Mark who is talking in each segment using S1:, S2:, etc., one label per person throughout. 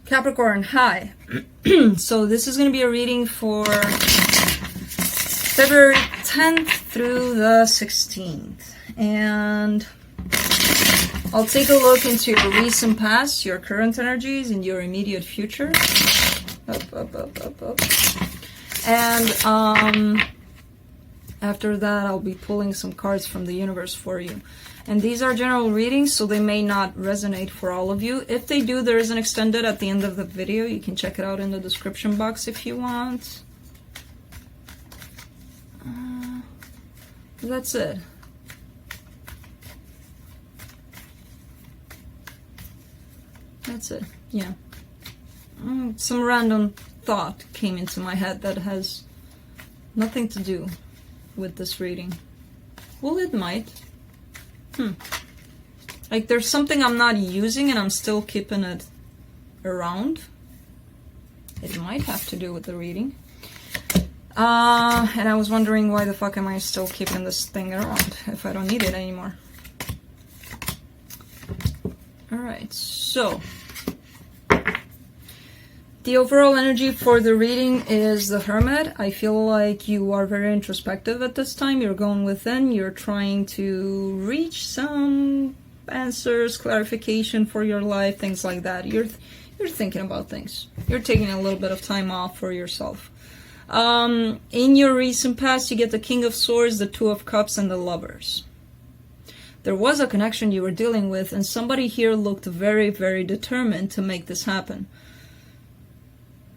S1: Capricorn, hi. So this is going to be a reading for February 10th through the 16th. And I'll take a look into your recent past, your current energies, and your immediate future. Up. And after that, I'll be pulling some cards from the universe for you. And these are general readings, so they may not resonate for all of you. If they do, there is an extended at the end of the video. You can check it out in the description box if you want. That's it. That's it, yeah. Some random thought came into my head that has nothing to do with this reading. Well, it might. Like there's something I'm not using and I'm still keeping it around. It might have to do with the reading. And I was wondering why the fuck am I still keeping this thing around if I don't need it anymore. Alright, so the overall energy for the reading is the Hermit. I feel like you are very introspective at this time. You're going within. You're trying to reach some answers, clarification for your life, things like that. You're thinking about things. You're taking a little bit of time off for yourself. In your recent past, you get the King of Swords, the Two of Cups, and the Lovers. There was a connection you were dealing with, and somebody here looked very, very determined to make this happen.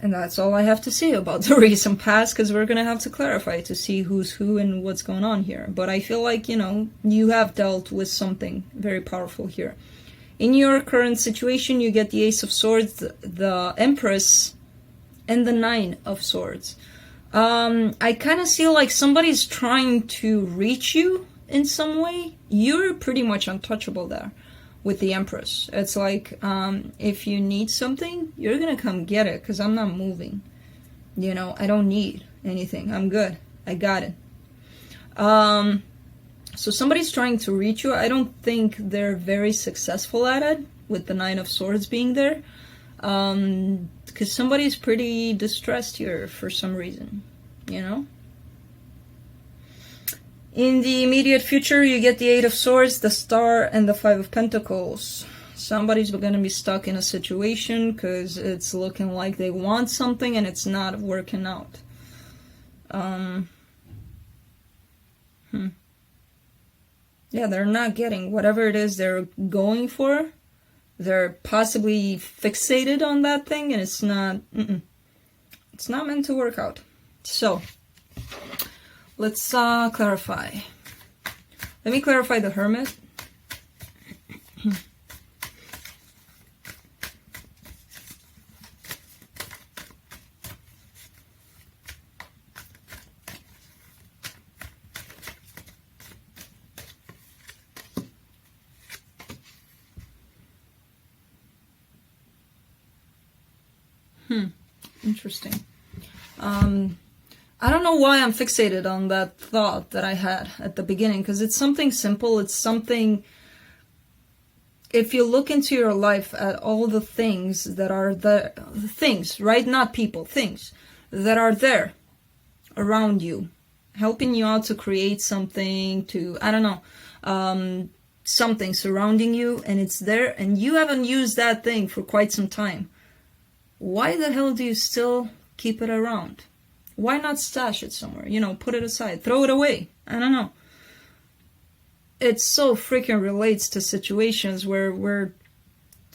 S1: And that's all I have to say about the recent past, because we're going to have to clarify to see who's who and what's going on here. But I feel like, you know, you have dealt with something very powerful here. In your current situation, you get the Ace of Swords, the Empress, and the Nine of Swords. I kind of feel like somebody's trying to reach you in some way. You're pretty much untouchable there. With the Empress, it's like if you need something, you're gonna come get it because I'm not moving. You know, I don't need anything. I'm good. I got it. So somebody's trying to reach you. I don't think they're very successful at it with the Nine of Swords being there, because somebody's pretty distressed here for some reason. You know. In the immediate future, you get the Eight of Swords, the Star, and the Five of Pentacles. Somebody's going to be stuck in a situation because it's looking like they want something and it's not working out. Yeah, they're not getting whatever it is they're going for. They're possibly fixated on that thing and it's not, it's not meant to work out. So, let's clarify. Let me clarify the Hermit. Interesting. I don't know why I'm fixated on that thought that I had at the beginning, because it's something simple. It's something, if you look into your life at all the things that are the things, right? Not people, things that are there around you, helping you out to create something, to, I don't know, something surrounding you, and it's there, and you haven't used that thing for quite some time. Why the hell do you still keep it around? Why not stash it somewhere? You know, put it aside, throw it away. I don't know. It so freaking relates to situations where we're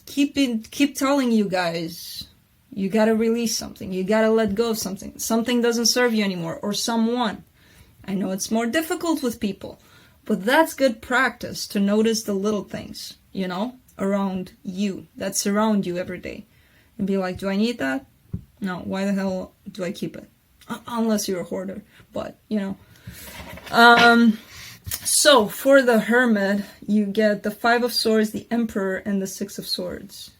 S1: keep telling you guys, you gotta release something, you gotta let go of something. Something doesn't serve you anymore, or someone. I know it's more difficult with people, but that's good practice to notice the little things, you know, around you, that surround you every day. And be like, do I need that? No, why the hell do I keep it? Unless you're a hoarder, but, you know. So, for the Hermit, you get the Five of Swords, the Emperor, and the Six of Swords.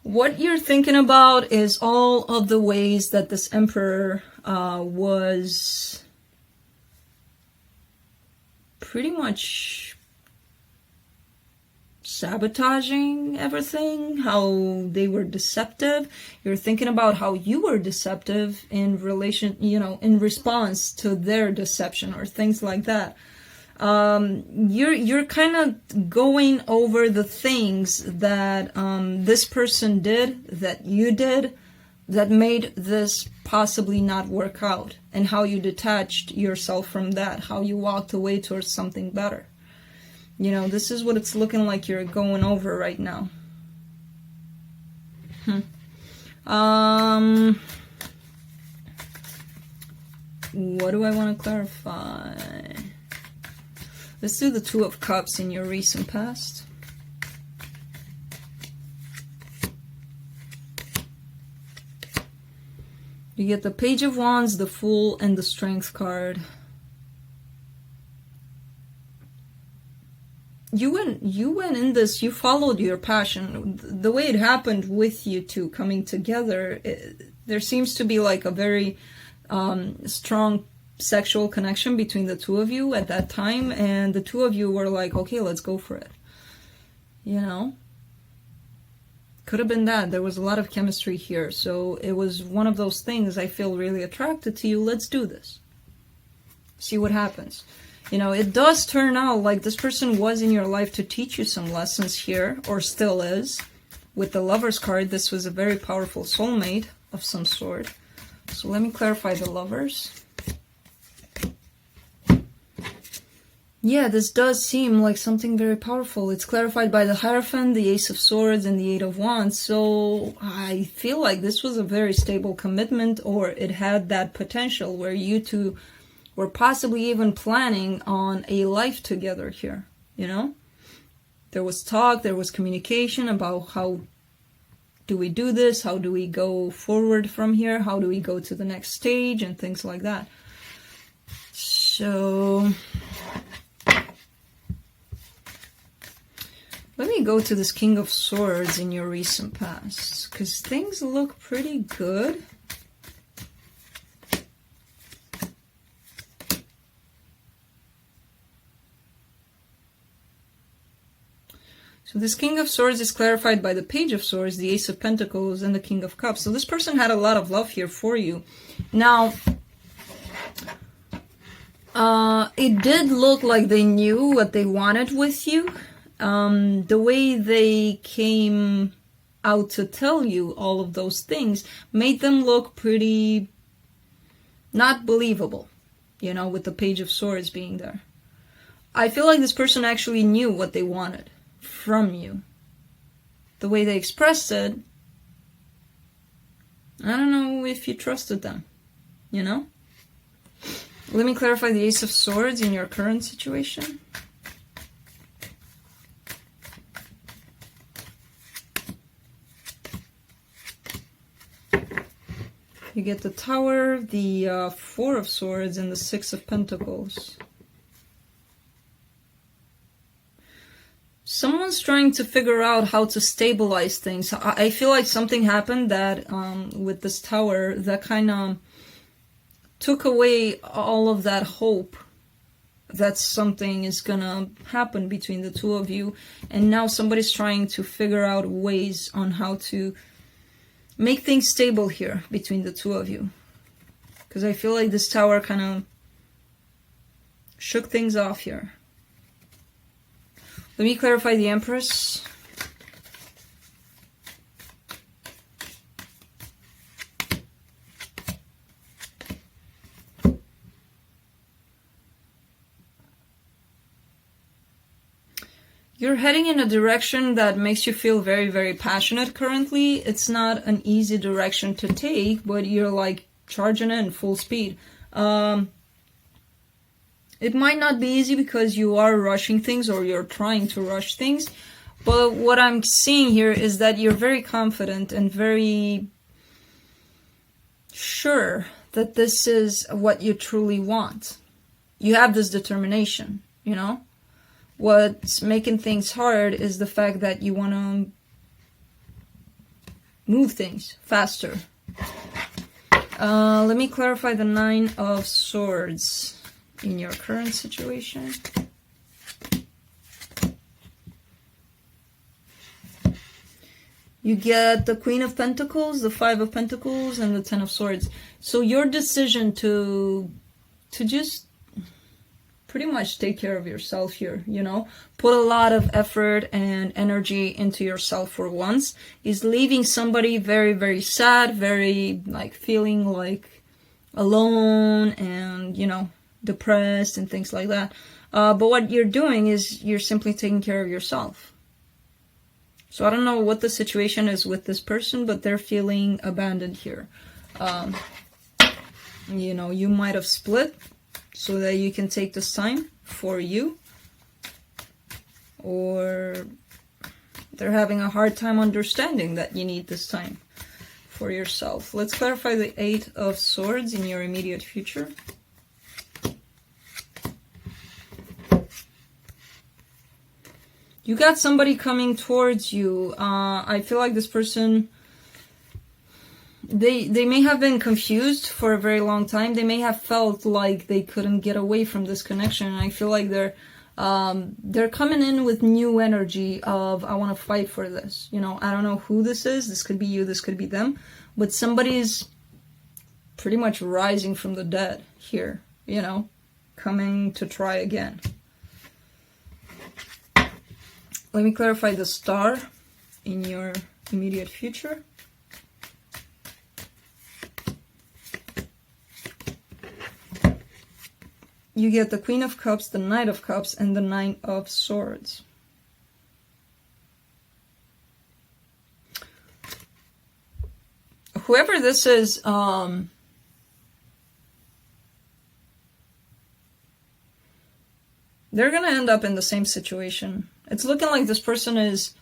S1: What you're thinking about is all of the ways that this Emperor was pretty much sabotaging everything, how they were deceptive. You're thinking about how you were deceptive in relation, in response to their deception or things like that. You're kind of going over the things that this person did, that you did, that made this possibly not work out, and how you detached yourself from that, how you walked away towards something better. This is what it's looking like you're going over right now. What do I want to clarify? Let's do the Two of Cups in your recent past. You get the Page of Wands, the Fool, and the Strength card. You went in this, you followed your passion. The way it happened with you two coming together, there seems to be like a very strong sexual connection between the two of you at that time, and the two of you were like, okay, let's go for it. Could have been that. There was a lot of chemistry here, so it was one of those things, I feel really attracted to you, let's do this. See what happens. It does turn out like this person was in your life to teach you some lessons here, or still is. With the Lovers card, this was a very powerful soulmate of some sort. So let me clarify the Lovers. Yeah, this does seem like something very powerful. It's clarified by the Hierophant, the Ace of Swords, and the Eight of Wands. So I feel like this was a very stable commitment, or it had that potential where you two were possibly even planning on a life together here, There was talk, there was communication about how do we do this, how do we go forward from here, how do we go to the next stage, and things like that. So let me go to this King of Swords in your recent past, because things look pretty good. So this King of Swords is clarified by the Page of Swords, the Ace of Pentacles, and the King of Cups. So this person had a lot of love here for you. Now, it did look like they knew what they wanted with you. The way they came out to tell you all of those things made them look pretty not believable, with the Page of Swords being there. I feel like this person actually knew what they wanted from you. The way they expressed it, I don't know if you trusted them, Let me clarify the Ace of Swords in your current situation. You get the Tower, the Four of Swords, and the Six of Pentacles. Someone's trying to figure out how to stabilize things. I feel like something happened that, with this Tower, that kind of took away all of that hope that something is gonna happen between the two of you. And now somebody's trying to figure out ways on how to make things stable here between the two of you. Because I feel like this Tower kind of shook things off here. Let me clarify the Empress. You're heading in a direction that makes you feel very, very passionate currently. It's not an easy direction to take, but you're like charging in full speed. It might not be easy because you are rushing things, or you're trying to rush things. But what I'm seeing here is that you're very confident and very sure that this is what you truly want. You have this determination, What's making things hard is the fact that you want to move things faster. Let me clarify the Nine of Swords in your current situation. You get the Queen of Pentacles, the Five of Pentacles, and the Ten of Swords. So your decision to just pretty much take care of yourself here, you know, put a lot of effort and energy into yourself for once, is leaving somebody very, very sad, very like feeling like alone and, you know, depressed and things like that. But what you're doing is you're simply taking care of yourself. So I don't know what the situation is with this person, but they're feeling abandoned here. You know, you might have split so that you can take this time for you. Or they're having a hard time understanding that you need this time for yourself. Let's clarify the Eight of Swords in your immediate future. You got somebody coming towards you. I feel like this person, they may have been confused for a very long time. They may have felt like they couldn't get away from this connection. And I feel like they're coming in with new energy of, I want to fight for this. You know, I don't know who this is. This could be you, this could be them. But somebody's pretty much rising from the dead here, you know, coming to try again. Let me clarify the Star in your immediate future. You get the Queen of Cups, the Knight of Cups, and the Nine of Swords. Whoever this is, they're going to end up in the same situation. It's looking like this person is...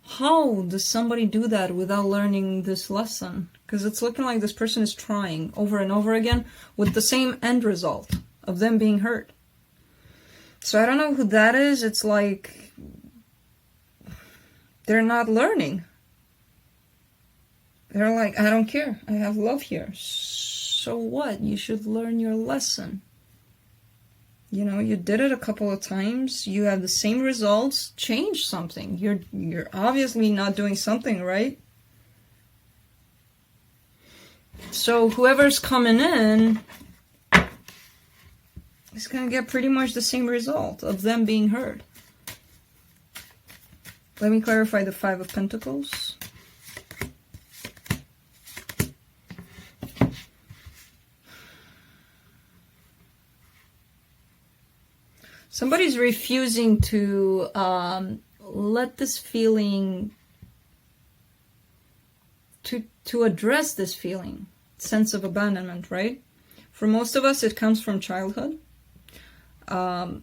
S1: How does somebody do that without learning this lesson? Because it's looking like this person is trying over and over again with the same end result of them being hurt. So I don't know who that is. It's like they're not learning. They're like, I don't care. I have love here. So what? You should learn your lesson. You know, you did it a couple of times. You have the same results. Change something. You're obviously not doing something right. So whoever's coming in is going to get pretty much the same result of them being hurt. Let me clarify the Five of Pentacles. Somebody's refusing to let this feeling, to address this feeling, sense of abandonment, right? For most of us, it comes from childhood. I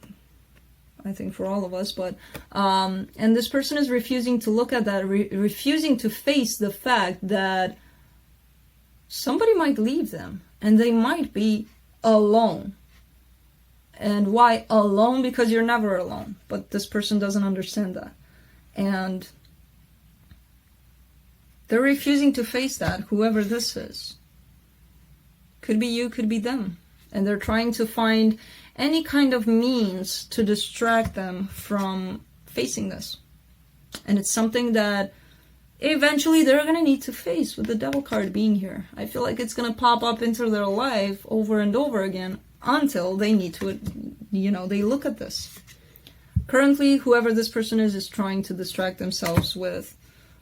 S1: think for all of us, but and this person is refusing to look at that, refusing to face the fact that somebody might leave them and they might be alone. And why alone? Because you're never alone. But this person doesn't understand that. And they're refusing to face that, whoever this is. Could be you, could be them. And they're trying to find any kind of means to distract them from facing this. And it's something that eventually they're going to need to face with the Devil card being here. I feel like it's going to pop up into their life over and over again until they need to, you know, they look at this. Currently, whoever this person is trying to distract themselves with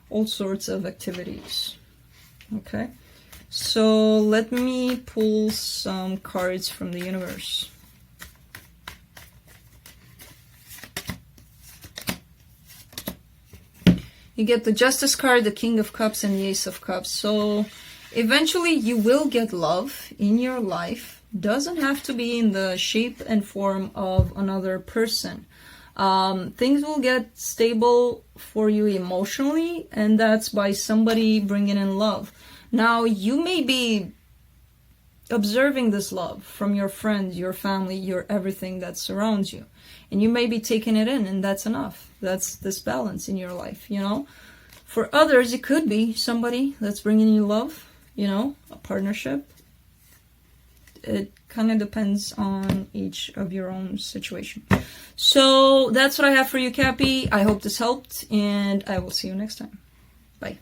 S1: all sorts of activities. Okay, so let me pull some cards from the universe. You get the Justice card, the King of Cups, and the Ace of Cups. So eventually you will get love in your life. Doesn't have to be in the shape and form of another person. Things will get stable for you emotionally, and that's by somebody bringing in love. Now, you may be observing this love from your friends, your family, your everything that surrounds you. And you may be taking it in, and that's enough. That's this balance in your life, you know. For others, it could be somebody that's bringing you love, you know, a partnership. It kind of depends on each of your own situation. So that's what I have for you, Cappy. I hope this helped, and I will see you next time. Bye.